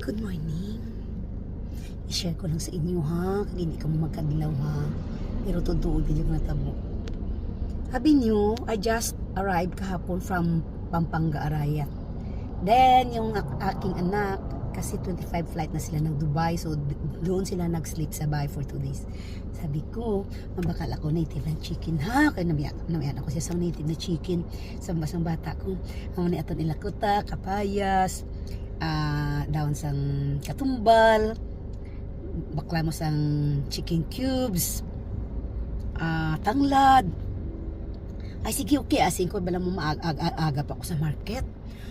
Good morning. I-share ko lang sa inyo ha, kaya hindi ka mo magkadilaw ha. Pero totoo din yung natabo. Habi nyo, I just arrived kahapon from Pampanga, Arayat. Then, yung aking anak, kasi 25 flight na sila ng Dubai, so doon sila nag-sleep sa bahay for 2 days. Sabi ko, mabakal ako native ng chicken ha, kaya namayan ako siya sa native na chicken sa basang bata ko. Ang mga aton ilakuta, kapayas, daon sang katumbal, bakla mo sang chicken cubes, tanglad. Ay sige, okay, asin ko bala mo maaga pa ako sa market.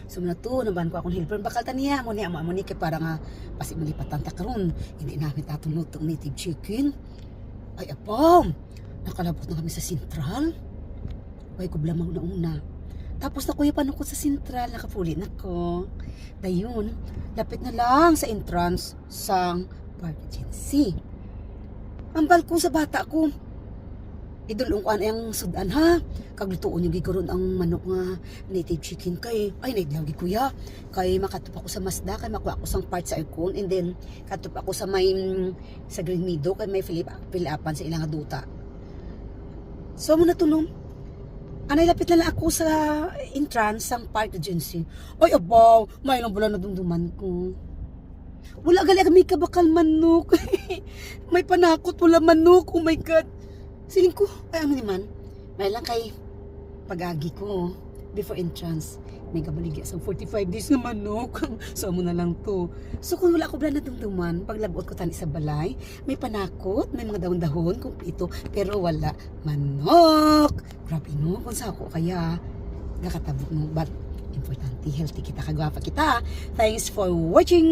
So na to, naban ko akong helper, bakal taniya mo niya mo ni kay para nga pasi malipatan ta karon. Hindi namin tatulutong native chicken. Ay apam, nakalabot na kami sa Central. Ay ko blamang na una. Tapos na kuya panukot sa Central, nakapuli na ko. Dayon, lapit na lang sa entrance sang Park Agency. Ang balkon sa bata ko. Idulong ko ang sudan ha. Kaglutuon yung giguron ang manok nga native chicken kay. Ay, naidlagi kuya. Kay makatup ako sa Mazda, kay makuha ako sang part sa aircon. And then, katup ako sa sa Green Meadow, kay may fill-upan sa ilang duta. So, mo natulong. Anay, lapit na lang ako sa entrance sang Park Agency. Ay, abaw, may lang bula na dumduman ko. Wala gali kami kabakal manok. May panakot, wala manok. Oh my God. Siling ko, ay ano naman, may lang kay pag-agi ko before entrance. May kabaligya sa 45 days na manok. So, amo na lang to. So, kung wala ko bala na dumduman, paglabot ko tani sa balay, may panakot, may mga dahon-dahon, kumpleto, pero wala manok. Grabe no, kung sa ako kaya, nakatabok mo, but importante, healthy kita, kagwapa kita. Thanks for watching!